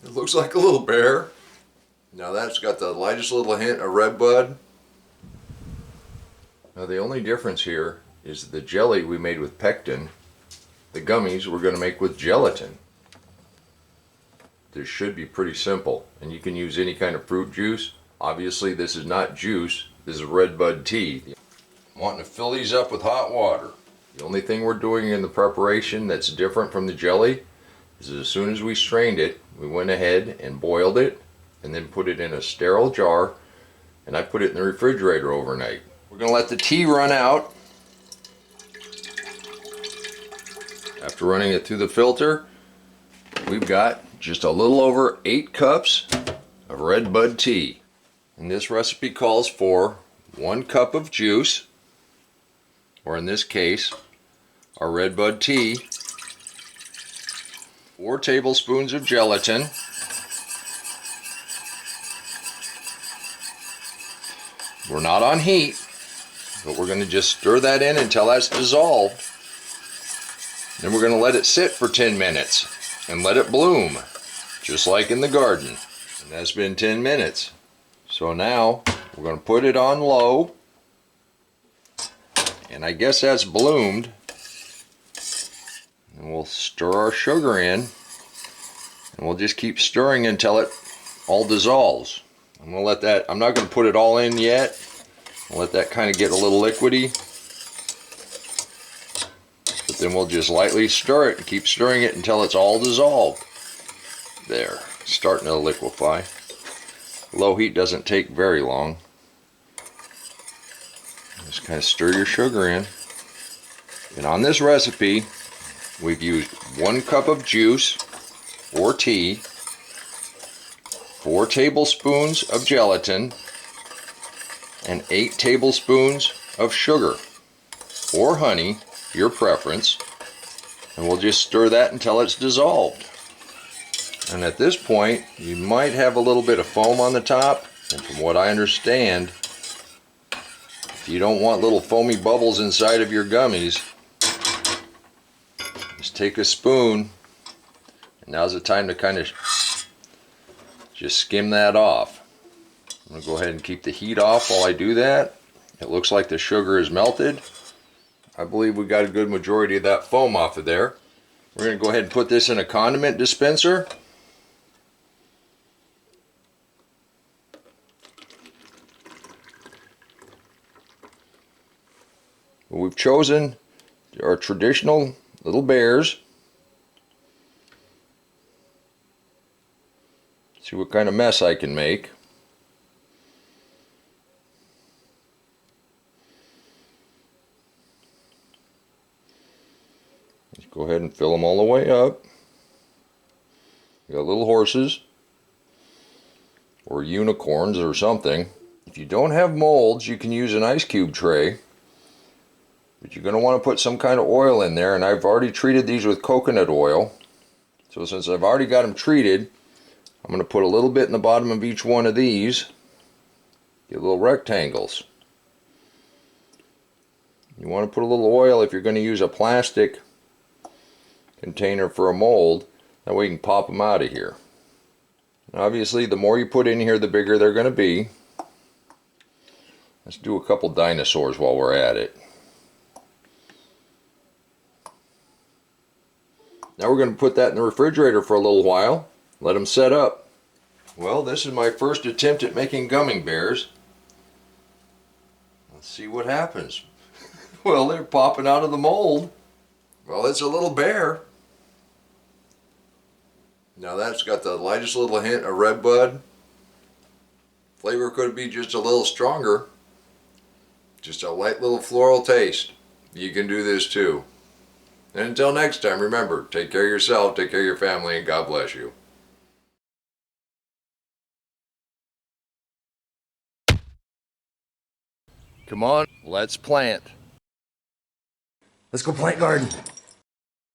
It looks like a little bear. Now that's got the lightest little hint of red bud. Now the only difference here is the jelly we made with pectin. The gummies we're going to make with gelatin. This should be pretty simple, and you can use any kind of fruit juice. Obviously this is not juice, this is red bud tea. I'm wanting to fill these up with hot water. The only thing we're doing in the preparation that's different from the jelly is as soon as we strained it, we went ahead and boiled it and then put it in a sterile jar, and I put it in the refrigerator overnight. We're going to let the tea run out. After running it through the filter, we've got just a little over 8 cups of red bud tea. And this recipe calls for 1 cup of juice, or in this case, our red bud tea, 4 tablespoons of gelatin, we're not on heat, but we're going to just stir that in until that's dissolved. Then we're going to let it sit for 10 minutes and let it bloom, just like in the garden. And that's been 10 minutes. So now we're going to put it on low, and I guess that's bloomed. And we'll stir our sugar in, and we'll just keep stirring until it all dissolves. I'm going to let that, I'm not going to put it all in yet. I'll let that kind of get a little liquidy. But then we'll just lightly stir it and keep stirring it until it's all dissolved. There, it's starting to liquefy. Low heat doesn't take very long. Just kind of stir your sugar in. And on this recipe, we've used 1 cup of juice or tea, 4 tablespoons of gelatin, and 8 tablespoons of sugar or honey, your preference, and we'll just stir that until it's dissolved. And at this point, you might have a little bit of foam on the top, and from what I understand, if you don't want little foamy bubbles inside of your gummies, just take a spoon, and now's the time to kind of just skim that off. I'm going to go ahead and keep the heat off while I do that. It looks like the sugar is melted. I believe we got a good majority of that foam off of there. We're going to go ahead and put this in a condiment dispenser. We've chosen our traditional little bears. See what kind of mess I can make. Let's go ahead and fill them all the way up. You got little horses or unicorns or something. If you don't have molds, you can use an ice cube tray. But you're going to want to put some kind of oil in there, and I've already treated these with coconut oil. So since I've already got them treated, I'm going to put a little bit in the bottom of each one of these. Get little rectangles. You want to put a little oil if you're going to use a plastic container for a mold. That way you can pop them out of here. And obviously the more you put in here, the bigger they're going to be. Let's do a couple dinosaurs while we're at it. Now we're going to put that in the refrigerator for a little while. Let them set up. Well, this is my first attempt at making gummy bears. Let's see what happens. Well, they're popping out of the mold. Well, it's a little bear. Now that's got the lightest little hint of red bud. Flavor could be just a little stronger. Just a light little floral taste. You can do this too. And until next time, remember, take care of yourself, take care of your family, and God bless you. Come on, let's plant. Let's go plant garden.